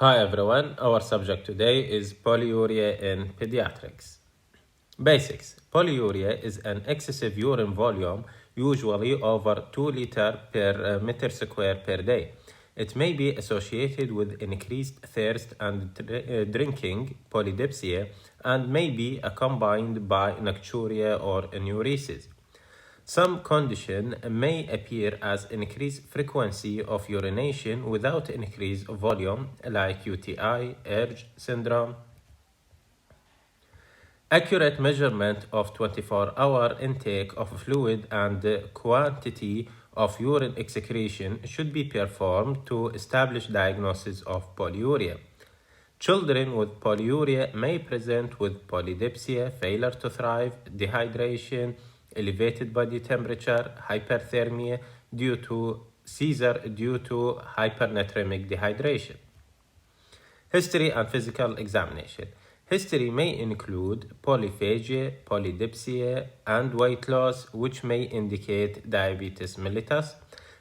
Hi everyone, our subject today is polyuria in pediatrics. Basics. Polyuria is an excessive urine volume, usually over 2 liters per meter square per day. It may be associated with increased thirst and drinking, polydipsia, and may be accompanied by nocturia or enuresis. Some condition may appear as increased frequency of urination without increased volume, like UTI, urge syndrome. Accurate measurement of 24-hour intake of fluid and the quantity of urine excretion should be performed to establish diagnosis of polyuria. Children with polyuria may present with polydipsia, failure to thrive, dehydration, elevated body temperature, hyperthermia due to seizure due to hypernatremic dehydration. History and physical examination. History may include polyphagia, polydipsia, and weight loss, which may indicate diabetes mellitus.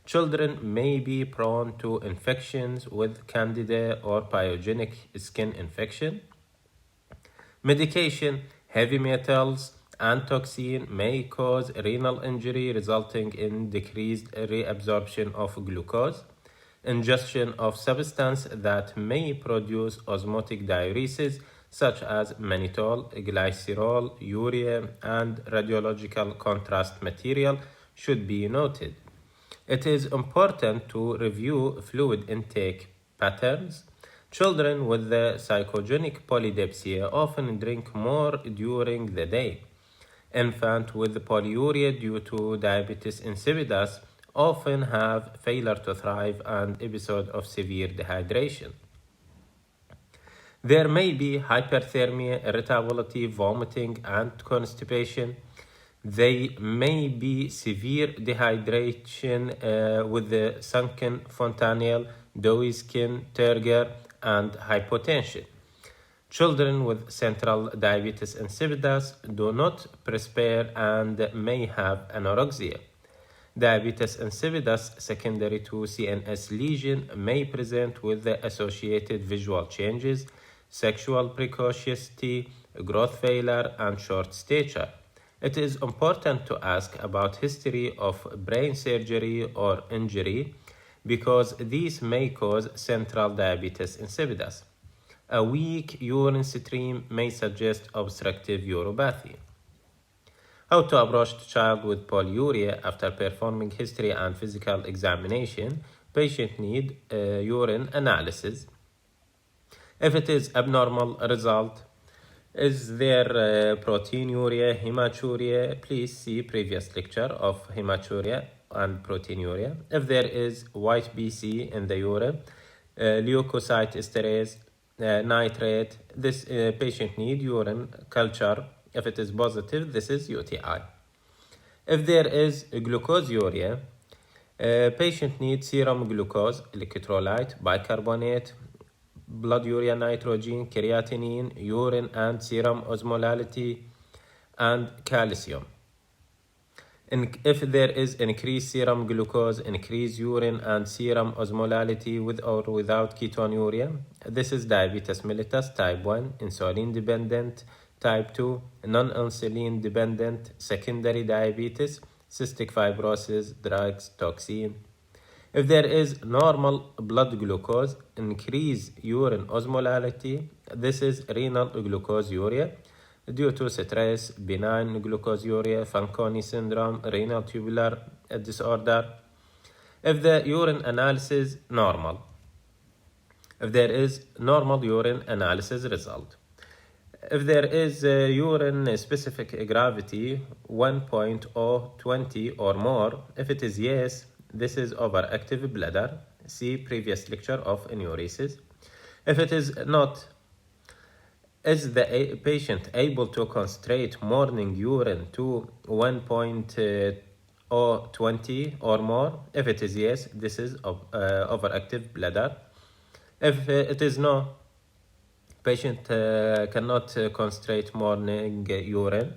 Children may be prone to infections with candida or pyogenic skin infection. Medication, heavy metals, and toxin may cause renal injury resulting in decreased reabsorption of glucose. Ingestion of substance that may produce osmotic diuresis such as mannitol, glycerol, urea, and radiological contrast material should be noted. It is important to review fluid intake patterns. Children with the psychogenic polydipsia often drink more during the day. Infants with polyuria due to diabetes insipidus often have failure to thrive and episode of severe dehydration. There may be hyperthermia, irritability, vomiting, and constipation. They may be severe dehydration with the sunken fontanelle, doughy skin, turgor, and hypotension. Children with central diabetes insipidus do not perspire and may have anorexia. Diabetes insipidus secondary to CNS lesion may present with the associated visual changes, sexual precociosity, growth failure, and short stature. It is important to ask about history of brain surgery or injury because these may cause central diabetes insipidus. A weak urine stream may suggest obstructive uropathy. How to approach the child with polyuria after performing history and physical examination. Patient need urine analysis. If it is abnormal result, is there proteinuria, hematuria? Please see previous lecture of hematuria and proteinuria. If there is white BC in the urine, leukocyte esterase, nitrate, this patient need urine culture. If it is positive, this is UTI. If there is glucoseuria, patient needs serum glucose, electrolyte, bicarbonate, blood urea nitrogen, creatinine, urine and serum osmolality, and calcium. And if there is increased serum glucose, increased urine and serum osmolality with or without ketonuria, this is diabetes mellitus type 1, insulin dependent, type 2, non-insulin dependent, secondary diabetes, cystic fibrosis, drugs, toxin. If there is normal blood glucose, increased urine osmolality, this is renal glucoseuria due to stress, benign glucoseuria, Fanconi syndrome, renal tubular disorder. If the urine analysis normal, if there is normal urine analysis result. If there is urine specific gravity 1.020 or more, if it is yes, this is overactive bladder. See previous lecture of enuresis. If it is not, is the patient able to concentrate morning urine to 1.020 or more? If it is yes, this is overactive bladder. If it is no, patient cannot concentrate morning urine.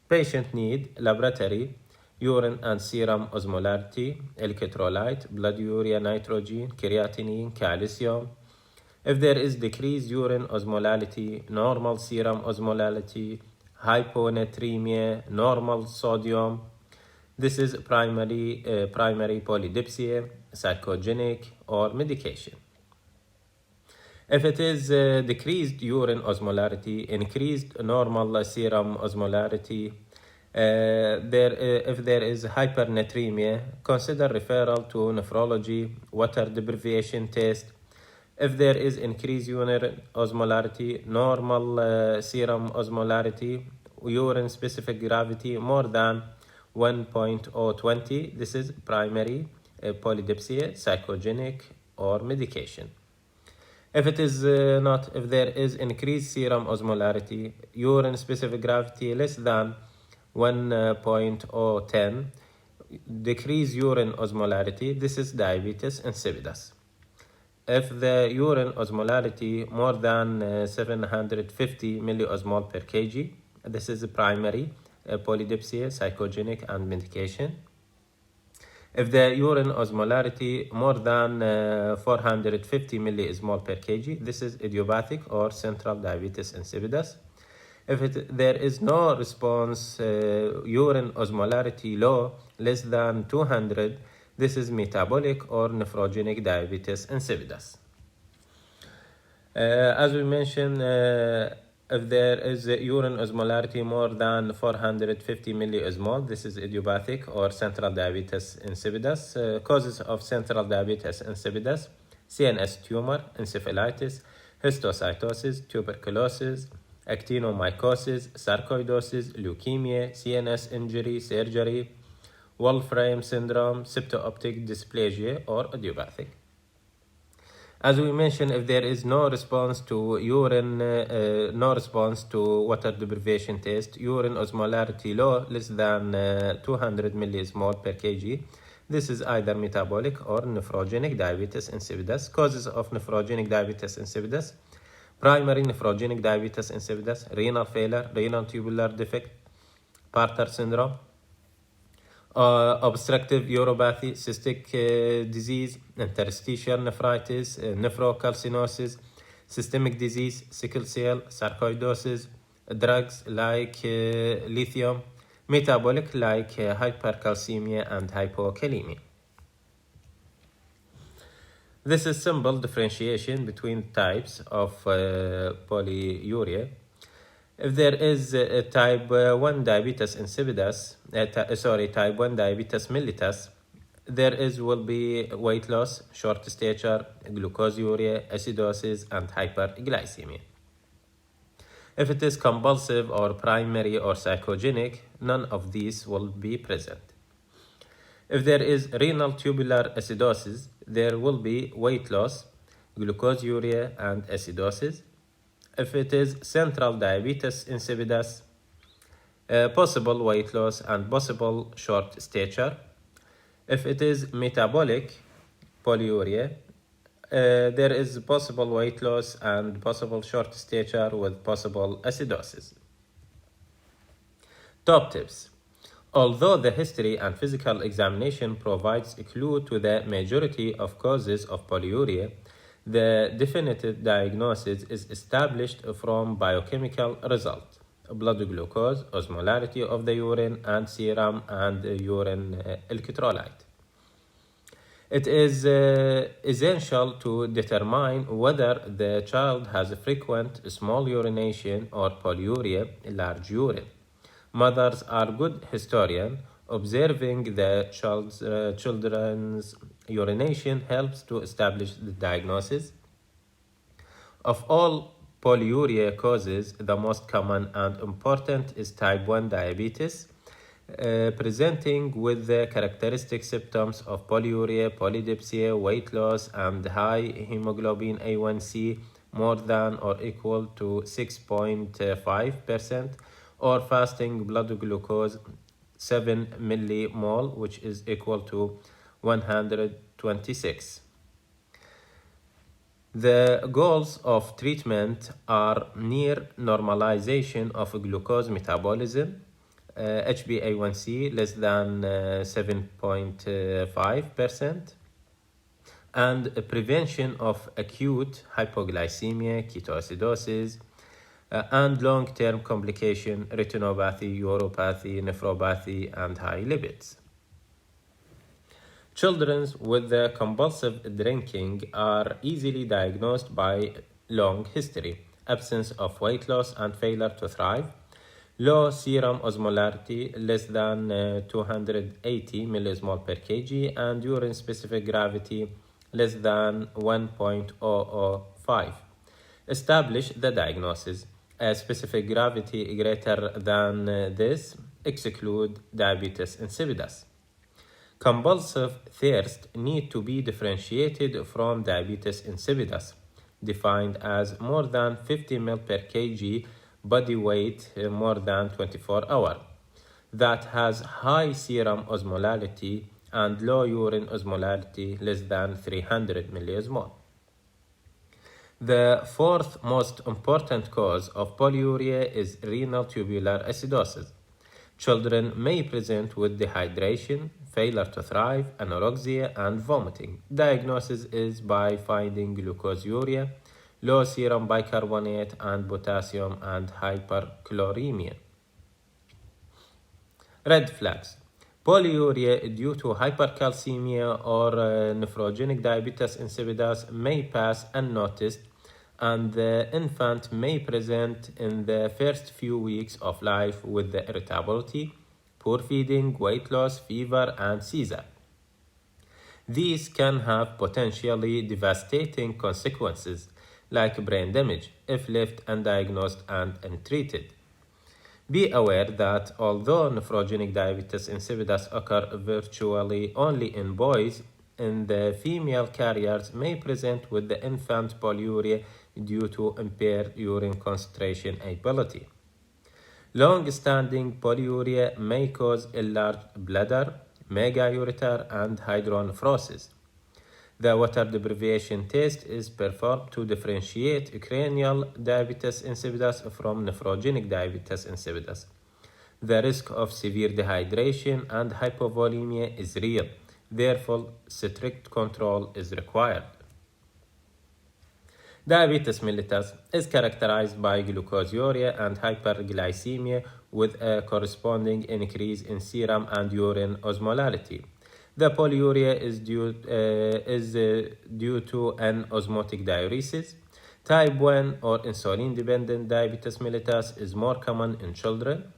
Patient need laboratory urine and serum osmolarity, electrolyte, blood urea nitrogen, creatinine, calcium. If there is decreased urine osmolality, normal serum osmolality, hyponatremia, normal sodium, this is primary polydipsia, psychogenic, or medication. If it is decreased urine osmolarity, increased normal serum osmolarity, if there is hypernatremia, consider referral to nephrology, water deprivation test. If there is increased urine osmolarity, normal serum osmolarity, urine specific gravity more than 1.020, this is primary polydipsia, psychogenic, or medication. If it is if there is increased serum osmolarity, urine specific gravity less than 1.010, decreased urine osmolarity, this is diabetes insipidus. If the urine osmolarity more than 750 milliosmol per kg, this is primary polydipsia, psychogenic, and medication. If the urine osmolarity more than 450 millismol per kg, this is idiopathic or central diabetes insipidus. If there is no response, urine osmolarity low, less than 200, this is metabolic or nephrogenic diabetes insipidus. As we mentioned, if there is urine osmolarity more than 450 millismol, this is idiopathic or central diabetes insipidus. Causes of central diabetes insipidus: CNS tumor, encephalitis, histiocytosis, tuberculosis, actinomycosis, sarcoidosis, leukemia, CNS injury, surgery, Wolfram syndrome, septo-optic dysplasia, or idiopathic. As we mentioned, if there is no response to urine, no response to water deprivation test, urine osmolarity low, less than 200 millismol per kg, this is either metabolic or nephrogenic diabetes insipidus. Causes of nephrogenic diabetes insipidus: primary nephrogenic diabetes insipidus, renal failure, renal tubular defect, Bartter syndrome, obstructive uropathy, cystic disease, interstitial nephritis, nephrocalcinosis, systemic disease, sickle cell, sarcoidosis, drugs like lithium, metabolic like hypercalcemia and hypokalemia. This is simple differentiation between types of polyuria. If there is type 1 diabetes insipidus, type 1 diabetes mellitus, will be weight loss, short stature, glucoseuria, acidosis, and hyperglycemia. If it is compulsive or primary or psychogenic, none of these will be present. If there is renal tubular acidosis, there will be weight loss, glucoseuria, and acidosis. If it is central diabetes insipidus, possible weight loss and possible short stature. If it is metabolic polyuria, there is possible weight loss and possible short stature with possible acidosis. Top tips. Although the history and physical examination provides a clue to the majority of causes of polyuria, the definitive diagnosis is established from biochemical results: blood glucose, osmolarity of the urine, and serum and urine electrolyte. It is essential to determine whether the child has frequent small urination or polyuria, large urine. Mothers are good historians. Observing the children's urination helps to establish the diagnosis. Of all polyuria causes, the most common and important is type 1 diabetes, presenting with the characteristic symptoms of polyuria, polydipsia, weight loss, and high hemoglobin A1C more than or equal to 6.5%, or fasting blood glucose 7 millimole, which is equal to 126. The goals of treatment are near normalization of glucose metabolism, HbA1c less than 7.5%, and prevention of acute hypoglycemia, ketoacidosis, and long-term complication, retinopathy, uropathy, nephropathy, and high lipids. Children with the compulsive drinking are easily diagnosed by long history, absence of weight loss and failure to thrive, low serum osmolarity less than 280 millismol per kg, and urine specific gravity less than 1.005. Establish the diagnosis. A specific gravity greater than this exclude diabetes insipidus. Compulsive thirst need to be differentiated from diabetes insipidus, defined as more than 50 ml per kg body weight more than 24 hours, that has high serum osmolality and low urine osmolality less than 300 millismol. The fourth most important cause of polyuria is renal tubular acidosis. Children may present with dehydration, failure to thrive, anorexia, and vomiting. Diagnosis is by finding glucoseuria, low serum bicarbonate and potassium, and hyperchloremia. Red flags. Polyuria due to hypercalcemia or nephrogenic diabetes insipidus may pass unnoticed, and the infant may present in the first few weeks of life with the irritability, poor feeding, weight loss, fever, and seizure. These can have potentially devastating consequences like brain damage if left undiagnosed and untreated. Be aware that although nephrogenic diabetes insipidus occur virtually only in boys, in the female carriers may present with the infant polyuria due to impaired urine concentration ability. Long-standing polyuria may cause enlarged bladder, megaureter, and hydronephrosis. The water deprivation test is performed to differentiate cranial diabetes insipidus from nephrogenic diabetes insipidus. The risk of severe dehydration and hypovolemia is real. Therefore, strict control is required. Diabetes mellitus is characterized by glucoseuria and hyperglycemia with a corresponding increase in serum and urine osmolality. The polyuria is due to an osmotic diuresis. Type 1 or insulin-dependent diabetes mellitus is more common in children.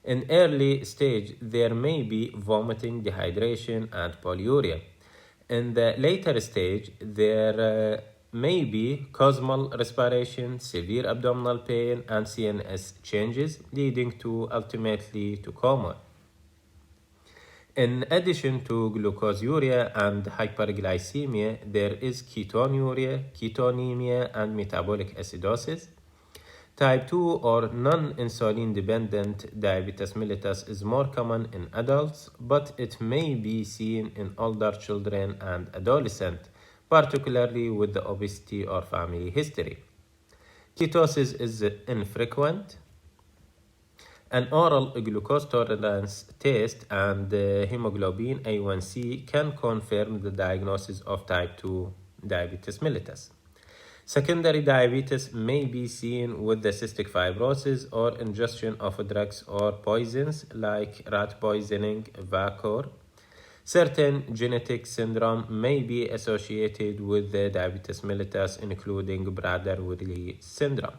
In early stage, there may be vomiting, dehydration, and polyuria. In the later stage, there may be cosmal respiration, severe abdominal pain, and CNS changes, leading ultimately to coma. In addition to glucoseuria and hyperglycemia, there is ketonuria, ketonemia, and metabolic acidosis. Type 2 or non-insulin dependent diabetes mellitus is more common in adults, but it may be seen in older children and adolescents, particularly with the obesity or family history. Ketosis is infrequent. An oral glucose tolerance test and hemoglobin A1C can confirm the diagnosis of type 2 diabetes mellitus. Secondary diabetes may be seen with the cystic fibrosis or ingestion of drugs or poisons like rat poisoning, Vacor. Certain genetic syndrome may be associated with the diabetes mellitus, including Prader-Willi syndrome.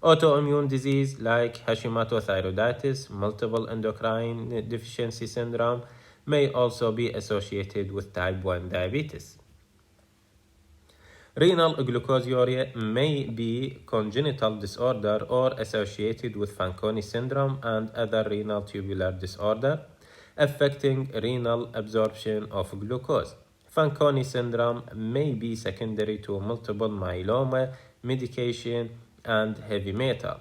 Autoimmune disease like Hashimoto thyroiditis, multiple endocrine deficiency syndrome may also be associated with type 1 diabetes. Renal glucoseuria may be congenital disorder or associated with Fanconi syndrome and other renal tubular disorder affecting renal absorption of glucose. Fanconi syndrome may be secondary to multiple myeloma, medication, and heavy metal.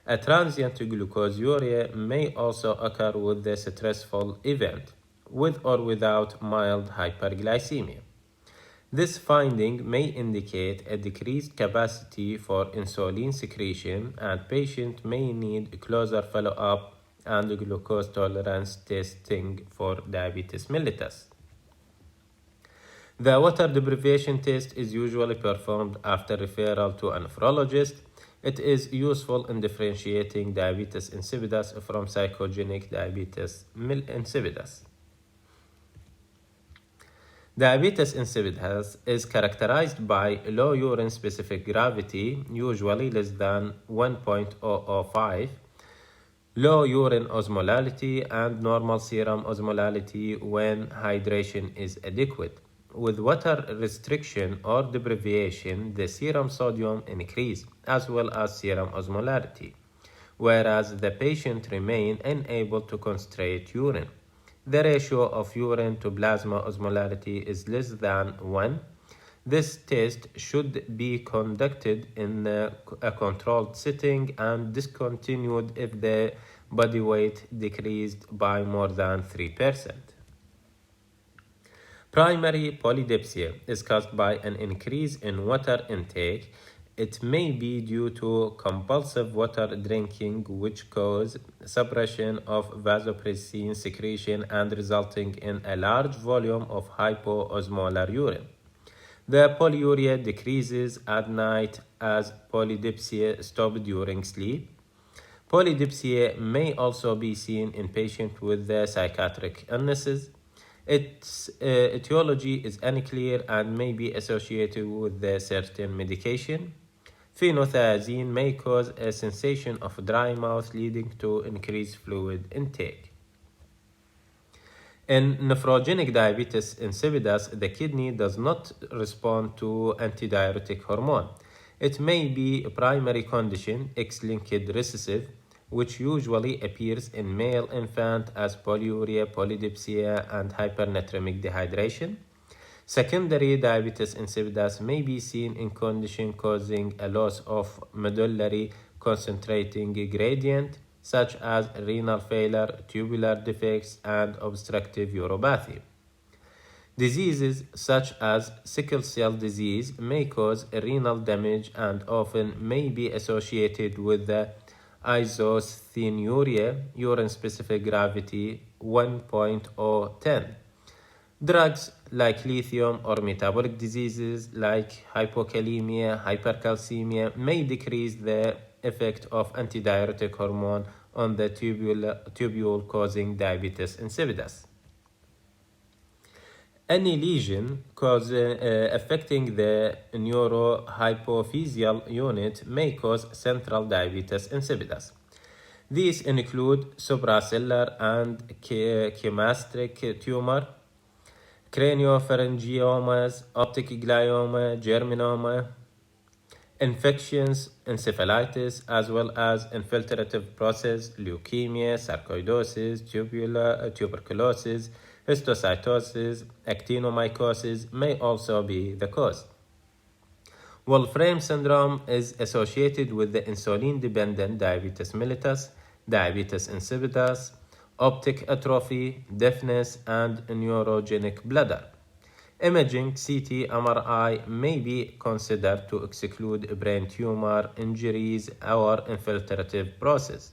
A transient glucoseuria may also occur with the stressful event, with or without mild hyperglycemia. This finding may indicate a decreased capacity for insulin secretion, and patients may need closer follow-up and glucose tolerance testing for diabetes mellitus. The water deprivation test is usually performed after referral to a nephrologist. It is useful in differentiating diabetes insipidus from psychogenic diabetes insipidus. Diabetes insipidus is characterized by low urine specific gravity, usually less than 1.005, low urine osmolality, and normal serum osmolality when hydration is adequate. With water restriction or deprivation, the serum sodium increase as well as serum osmolality, whereas the patient remain unable to concentrate urine. The ratio of urine to plasma osmolality is less than 1. This test should be conducted in a controlled setting and discontinued if the body weight decreased by more than 3%. Primary polydipsia is caused by an increase in water intake. It may be due to compulsive water drinking, which cause suppression of vasopressin secretion and resulting in a large volume of hypoosmolar urine. The polyuria decreases at night as polydipsia stops during sleep. Polydipsia may also be seen in patients with psychiatric illnesses. Its etiology is unclear and may be associated with certain medication. Phenothiazine may cause a sensation of dry mouth leading to increased fluid intake. In nephrogenic diabetes insipidus, the kidney does not respond to antidiuretic hormone. It may be a primary condition, X-linked recessive, which usually appears in male infant as polyuria, polydipsia, and hypernatremic dehydration. Secondary diabetes insipidus may be seen in condition causing a loss of medullary concentrating gradient, such as renal failure, tubular defects, and obstructive uropathy. Diseases such as sickle cell disease may cause renal damage and often may be associated with the isosthenuria, urine specific gravity 1.010. Drugs like lithium or metabolic diseases like hypokalemia, hypercalcemia may decrease the effect of antidiuretic hormone on the tubule causing diabetes insipidus. Any lesion affecting the neurohypophyseal unit may cause central diabetes insipidus. These include suprasellar and chiastic tumor, craniopharyngiomas, optic glioma, germinoma, infections, encephalitis, as well as infiltrative process, leukemia, sarcoidosis, tuberculosis, histiocytosis, actinomycosis may also be the cause. Wolfram syndrome is associated with the insulin-dependent diabetes mellitus, diabetes insipidus, optic atrophy, deafness, and neurogenic bladder. Imaging CT MRI may be considered to exclude brain tumor, injuries, or infiltrative process.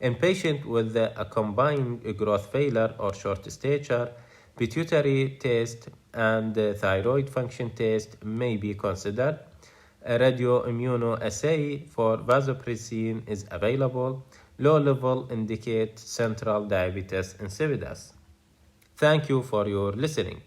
In patients with a combined growth failure or short stature, pituitary test and thyroid function test may be considered. A radioimmunoassay for vasopressin is available. Low level indicate central diabetes insipidus. Thank you for your listening.